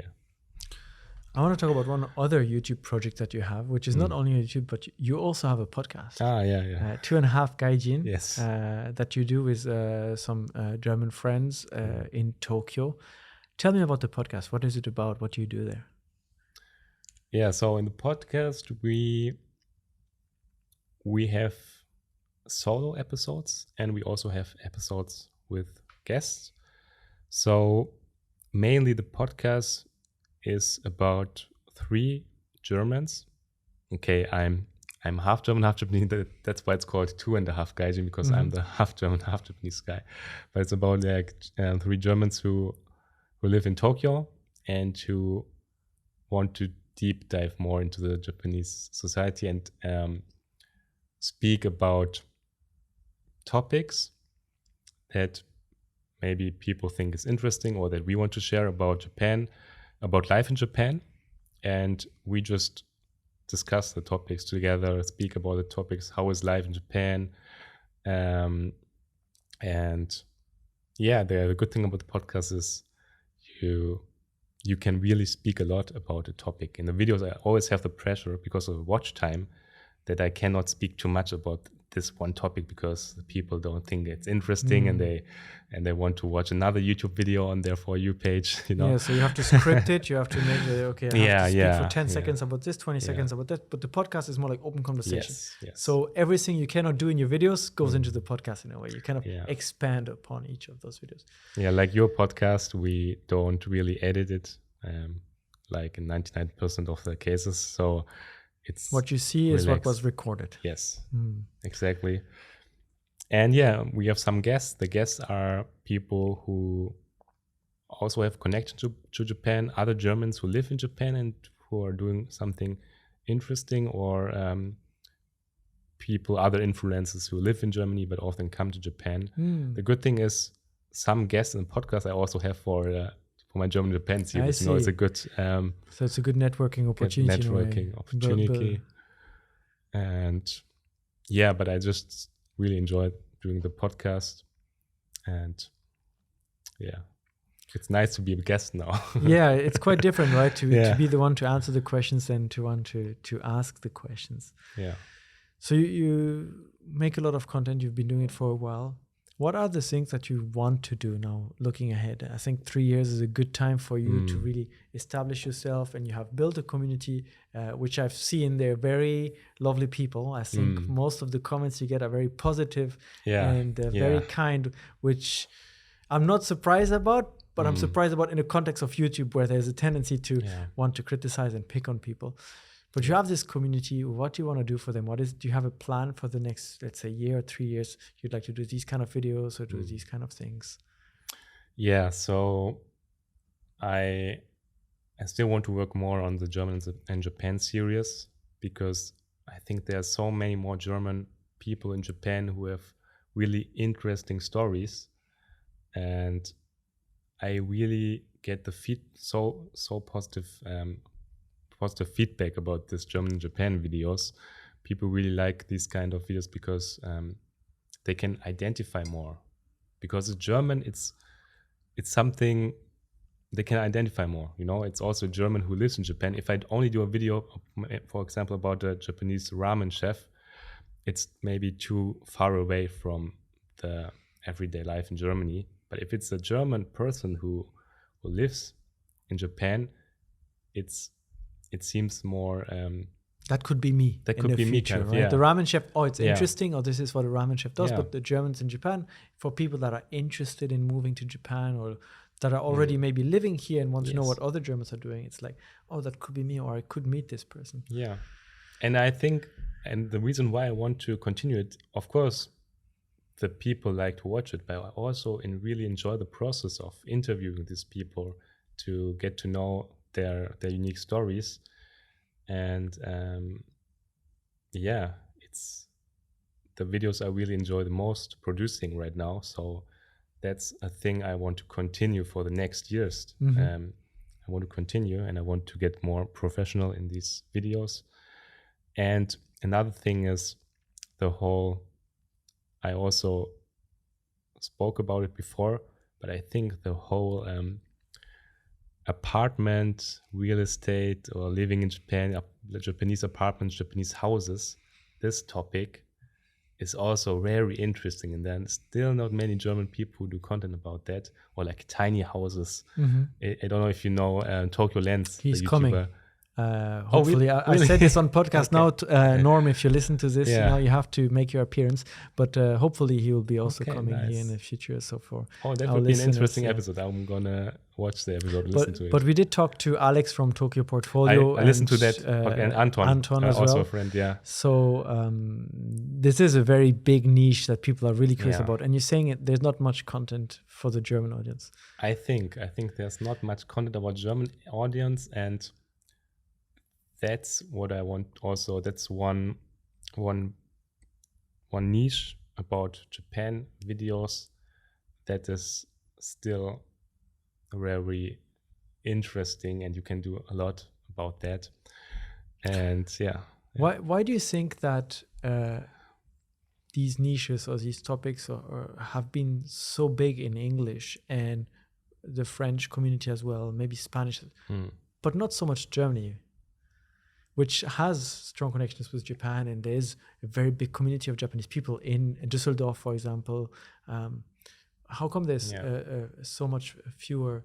S2: I want to talk about one other YouTube project that you have, which is not only YouTube, but you also have a podcast. 2.5 Gaijin.
S1: Yes.
S2: That you do with some German friends in Tokyo. Tell me about the podcast. What is it about? What do you do there?
S1: Yeah, so in the podcast we have solo episodes and we also have episodes with guests. So mainly the podcast is about 3 Germans. Okay, I'm half German, half Japanese. That's why it's called 2.5 Gaijin, because I'm the half German, half Japanese guy. But it's about like 3 Germans who live in Tokyo and who want to deep dive more into the Japanese society and speak about topics that maybe people think is interesting or that we want to share about Japan, about life in Japan. And we just discuss the topics together, speak about the topics, how is life in Japan. And yeah, the good thing about the podcast is you can really speak a lot about a topic. In the videos, I always have the pressure because of watch time that I cannot speak too much about this one topic because the people don't think it's interesting and they want to watch another YouTube video on their For You page, you know.
S2: Yeah, so you have to script it. You have to make the, okay, I have to speak for 10 seconds about this, 20 seconds about that. But the podcast is more like open conversation.
S1: Yes.
S2: So everything you cannot do in your videos goes into the podcast in a way. You kind of expand upon each of those videos.
S1: Yeah, like your podcast, we don't really edit it, like in 99% of the cases. So it's
S2: what you see is what was recorded.
S1: Yes, exactly. And yeah, we have some guests. The guests are people who also have connection to Japan, other Germans who live in Japan and who are doing something interesting, or people, other influencers who live in Germany but often come to Japan. The good thing is some guests in the podcast I also have for my German Japan series. You know, it's a good
S2: so it's a good networking opportunity.
S1: And yeah, but I just really enjoyed doing the podcast, and yeah, it's nice to be a guest now.
S2: Yeah, it's quite different, right? To be the one to answer the questions than to want to ask the questions.
S1: Yeah.
S2: So you make a lot of content. You've been doing it for a while. What are the things that you want to do now, looking ahead? I think 3 years is a good time for you to really establish yourself, and you have built a community, which I've seen. They're very lovely people. I think most of the comments you get are very positive and very kind, which I'm not surprised about, but I'm surprised about in the context of YouTube, where there's a tendency to want to criticize and pick on people. But you have this community. What do you want to do for them? Do you have a plan for the next, let's say, year or 3 years? You'd like to do these kind of videos or do these kind of things?
S1: Yeah, so I still want to work more on the German and Japan series, because I think there are so many more German people in Japan who have really interesting stories, and I really get the so positive feedback about this German and Japan videos. People really like these kind of videos because they can identify more. Because it's German, it's something they can identify more. You know, it's also a German who lives in Japan. If I only do a video, for example, about a Japanese ramen chef, it's maybe too far away from the everyday life in Germany. But if it's a German person who lives in Japan, it seems more
S2: that could be me.
S1: That could be me, kind of, right?
S2: The ramen chef, it's interesting, or this is what a ramen chef does. But the Germans in Japan, for people that are interested in moving to Japan, or that are already maybe living here and want to know what other Germans are doing, it's like, that could be me, or I could meet this person.
S1: Yeah. And I think, and the reason why I want to continue it, of course, the people like to watch it, but I also really enjoy the process of interviewing these people to get to know their unique stories. And it's the videos I really enjoy the most producing right now. So that's a thing I want to continue for the next years. I want to continue, and I want to get more professional in these videos. And another thing is I also spoke about it before, but I think the whole apartment, real estate, or living in Japan, Japanese apartments, Japanese houses, this topic is also very interesting. And then still not many German people who do content about that, or like tiny houses. I don't know if you know Tokyo Lens.
S2: He's coming. Hopefully, I
S1: really?
S2: said this on podcast
S1: Okay.
S2: now. Norm, if you listen to this,
S1: Yeah.
S2: you have to make your appearance. But hopefully, he will be also
S1: Okay,
S2: coming here in
S1: nice.
S2: the future. So for
S1: That
S2: our
S1: would be an
S2: listeners,
S1: interesting episode. I'm gonna watch the episode, listen to it.
S2: But we did talk to Alex from Tokyo Portfolio.
S1: I listened to that, and Anton
S2: as
S1: also
S2: well.
S1: a friend. Yeah.
S2: So this is a very big niche that people are really curious
S1: Yeah.
S2: about. And you're saying there's not much content for the German audience.
S1: I think there's not much content about German audience, and that's what I want. Also, that's one niche about Japan videos that is still very interesting, and you can do a lot about that. And yeah.
S2: Why do you think that these niches or these topics or have been so big in English and the French community as well, maybe Spanish, but not so much Germany, which has strong connections with Japan, and there's a very big community of Japanese people in Düsseldorf, for example. How come there's so much fewer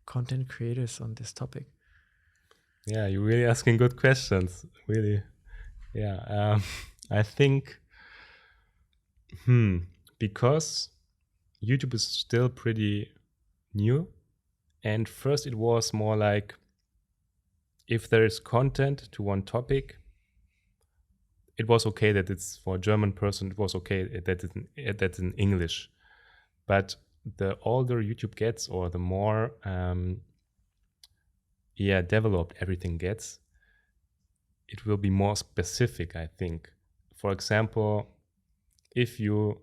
S2: content creators on this topic?
S1: Yeah, you're really asking good questions. Really. Yeah. I think because YouTube is still pretty new, and first it was more like if there is content to one topic, it was okay that it's for a German person, it was okay that it's in English. But the older YouTube gets, or the more developed everything gets, it will be more specific, I think. For example, if you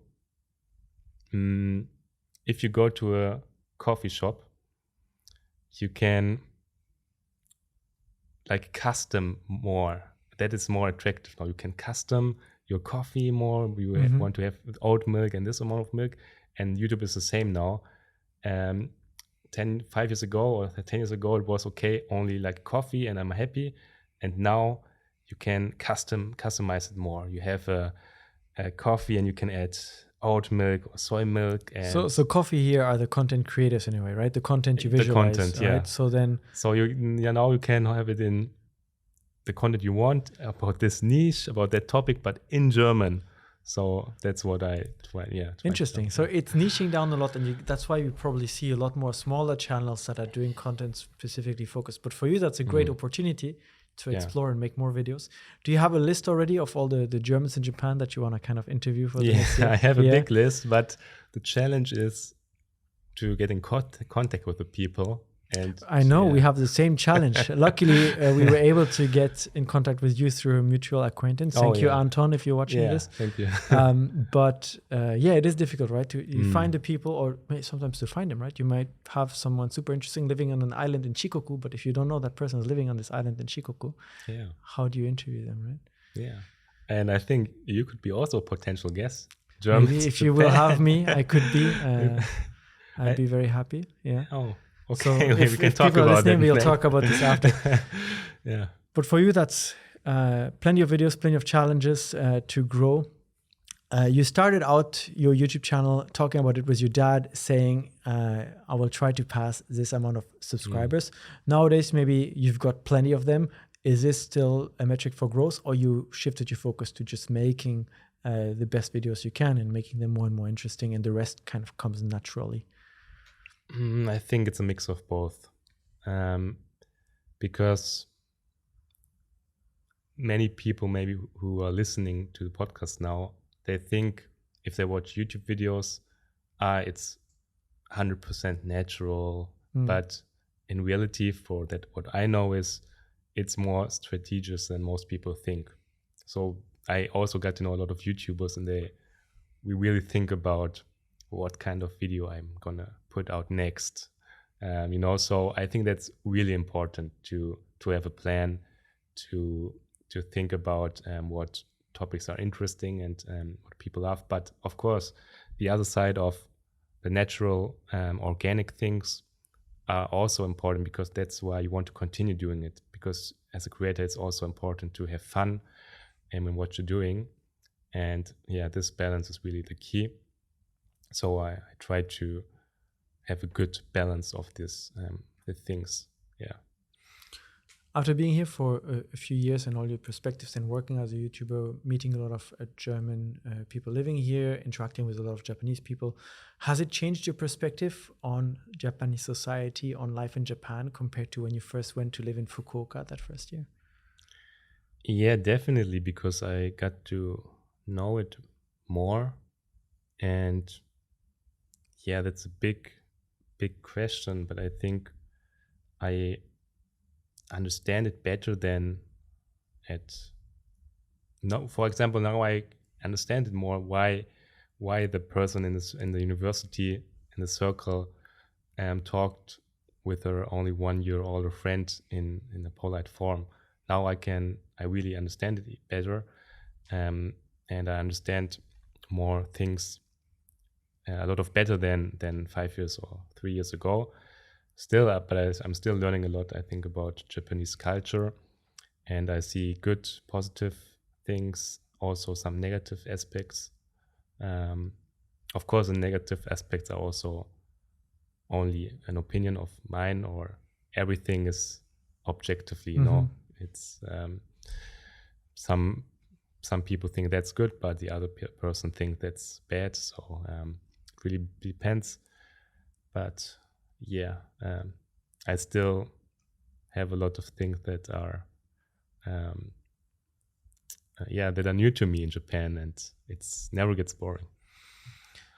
S1: go to a coffee shop, you can like custom more. That is more attractive now. You can custom your coffee more. You want to have oat milk and this amount of milk, and YouTube is the same now. 5 years ago or 10 years ago, it was okay, only like coffee and I'm happy. And now you can customize it more. You have a coffee and you can add oat milk or soy milk. And
S2: so coffee here are the content creators anyway, right? The content you visualize,
S1: the content,
S2: right?
S1: yeah.
S2: So
S1: now you can have it in the content you want about this niche, about that topic, but in German. So that's what I try. Yeah.
S2: Interesting. So it's niching down a lot, and that's why you probably see a lot more smaller channels that are doing content specifically focused. But for you, that's a great opportunity to explore and make more videos. Do you have a list already of all the Germans in Japan that you want to kind of interview for the next year?
S1: I have a big list, but the challenge is to get in contact with the people. And
S2: I know we have the same challenge. Luckily, we were able to get in contact with you through a mutual acquaintance. Thank you, Anton, if you're watching this.
S1: Thank you.
S2: But it is difficult, right? You find the people, or sometimes to find them, right? You might have someone super interesting living on an island in Shikoku, but if you don't know that person is living on this island in Shikoku, how do you interview them, right?
S1: Yeah. And I think you could be also a potential guest.
S2: Maybe if you will have me, I could be. I'd be very happy. Yeah.
S1: Oh. Okay,
S2: so
S1: we can talk about it.
S2: We'll talk about this after.
S1: Yeah.
S2: But for you, that's plenty of videos, plenty of challenges to grow. You started out your YouTube channel talking about it with your dad, saying, I will try to pass this amount of subscribers. Nowadays, maybe you've got plenty of them. Is this still a metric for growth, or you shifted your focus to just making the best videos you can and making them more and more interesting, and the rest kind of comes naturally?
S1: I think it's a mix of both, because many people maybe who are listening to the podcast now, they think if they watch YouTube videos, it's 100% natural. But in reality, for that, what I know is it's more strategic than most people think. So I also got to know a lot of YouTubers, and we really think about what kind of video I'm gonna put out next. So I think that's really important to have a plan, to think about what topics are interesting and what people love. But of course, the other side of the natural organic things are also important, because that's why you want to continue doing it, because as a creator it's also important to have fun in what you're doing. And this balance is really the key. So I try to have a good balance of this, the things. Yeah.
S2: After being here for a few years and all your perspectives and working as a YouTuber, meeting a lot of German people living here, interacting with a lot of Japanese people, has it changed your perspective on Japanese society, on life in Japan, compared to when you first went to live in Fukuoka that first year?
S1: Yeah, definitely, because I got to know it more. And yeah, that's a big question, but I think I understand it better than at no. For example, now I understand it more why the person in the university in the circle talked with her only 1 year older friend in a polite form. Now I really understand it better, and I understand more things a lot of better than 5 years or 3 years ago. Still, I'm still learning a lot, I think, about Japanese culture, and I see good, positive things, also some negative aspects. Of course, the negative aspects are also only an opinion of mine, or everything is objectively, it's some people think that's good, but the other person think that's bad. So it really depends. But yeah, I still have a lot of things that are that are new to me in Japan, and it's never gets boring.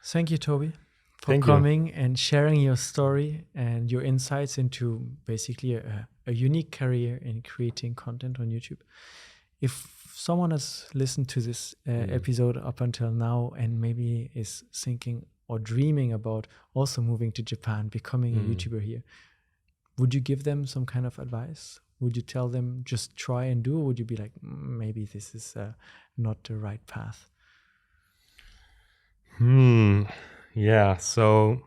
S2: Thank you, Toby, for
S1: Thank you.
S2: coming and sharing your story and your insights into basically a unique career in creating content on YouTube. If someone has listened to this episode up until now and maybe is thinking or dreaming about also moving to Japan, becoming a YouTuber here, would you give them some kind of advice? Would you tell them just try and do, or would you be like, maybe this is not the right path?
S1: Yeah, so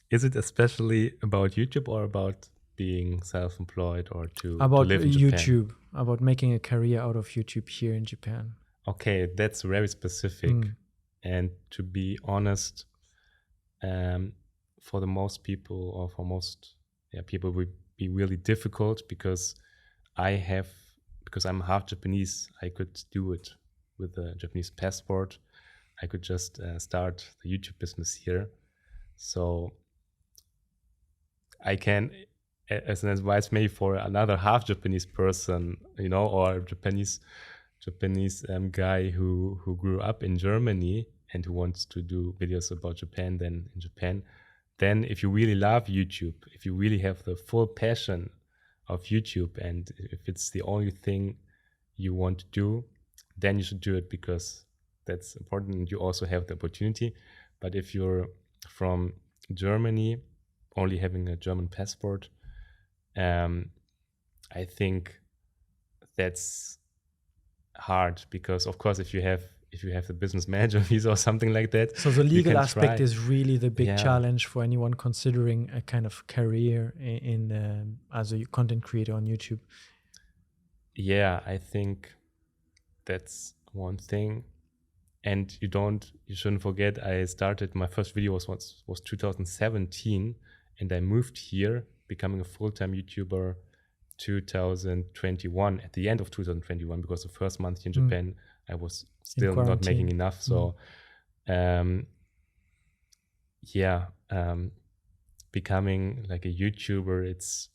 S1: is it especially about YouTube or about being self-employed or to live in
S2: YouTube,
S1: Japan?
S2: about making a career out of YouTube here in Japan?
S1: Okay, that's very specific. And to be honest, for the most people, or for most people, would be really difficult because I'm half Japanese. I could do it with a Japanese passport. I could just start the YouTube business here. So I can, as an advice maybe for another half Japanese person, or Japanese guy who grew up in Germany and who wants to do videos about Japan, then if you really love YouTube, if you really have the full passion of YouTube, and if it's the only thing you want to do, then you should do it, because that's important and you also have the opportunity. But if you're from Germany, only having a German passport, I think that's hard, because of course if you have the business manager visa or something like that,
S2: so the legal aspect is really the big challenge for anyone considering a kind of career in as a content creator on YouTube.
S1: Yeah, I think that's one thing. And you shouldn't forget, I started, my first video was 2017, and I moved here, becoming a full-time YouTuber 2021, at the end of 2021, because the first month here in Japan, I was still not making enough. So, becoming like a YouTuber, it's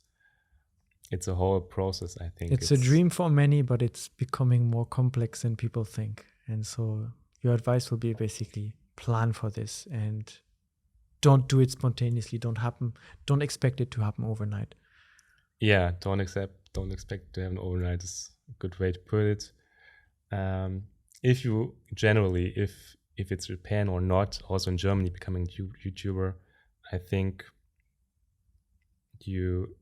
S1: a whole process, I think.
S2: It's a dream for many, but it's becoming more complex than people think. And so your advice will be basically plan for this and don't do it spontaneously. Don't expect it to happen overnight.
S1: Yeah, don't expect to have an overnight is a good way to put it. If you generally, if it's Japan or not, also in Germany, becoming a YouTuber, I think you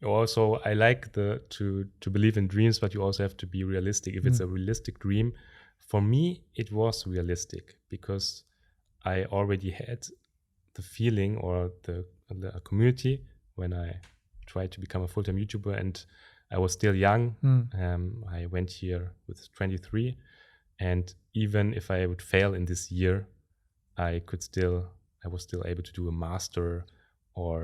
S1: also, I like to believe in dreams, but you also have to be realistic. If it's a realistic dream, for me, it was realistic because I already had the feeling, or the community, when I tried to become a full-time YouTuber, and I was still young. I went here with 23, and even if I would fail in this year, I was still able to do a master or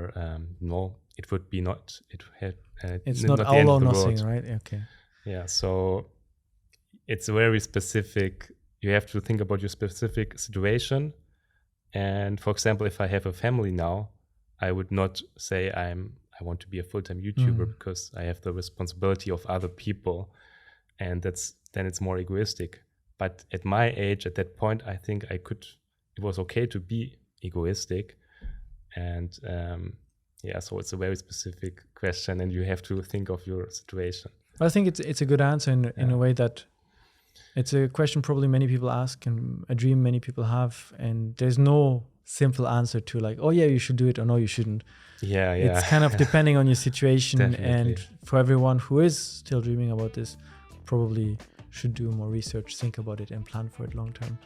S1: no, it would be not.
S2: It's
S1: n-
S2: not
S1: the
S2: all
S1: end
S2: or
S1: of the
S2: nothing,
S1: world.
S2: right? Okay.
S1: Yeah, so it's very specific. You have to think about your specific situation. And for example, if I have a family now, I would not say I want to be a full-time YouTuber because I have the responsibility of other people, and then it's more egoistic. But at my age, at that point, I think it was okay to be egoistic. And so it's a very specific question, and you have to think of your situation.
S2: I think it's a good answer in a way that it's a question probably many people ask and a dream many people have, and there's no simple answer to like, oh yeah, you should do it, or no, you shouldn't.
S1: Yeah.
S2: It's kind of depending on your situation.
S1: Definitely.
S2: And for everyone who is still dreaming about this, probably should do more research, think about it, and plan for it long term.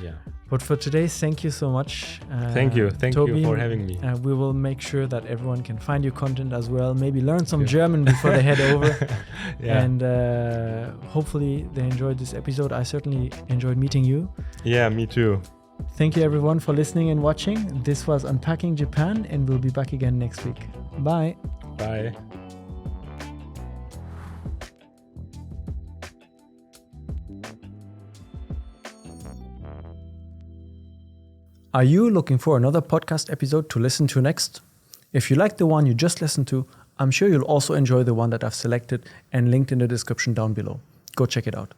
S1: Yeah.
S2: But for today, thank you so much.
S1: Thank you
S2: Toby,
S1: for having me.
S2: We will make sure that everyone can find your content as well. Maybe learn some German before they head over.
S1: Yeah.
S2: And hopefully they enjoyed this episode. I certainly enjoyed meeting you.
S1: Yeah, me too.
S2: Thank you everyone for listening and watching. This was Unpacking Japan, and we'll be back again next week. Bye.
S1: Bye.
S2: Are you looking for another podcast episode to listen to next? If you like the one you just listened to, I'm sure you'll also enjoy the one that I've selected and linked in the description down below. Go check it out.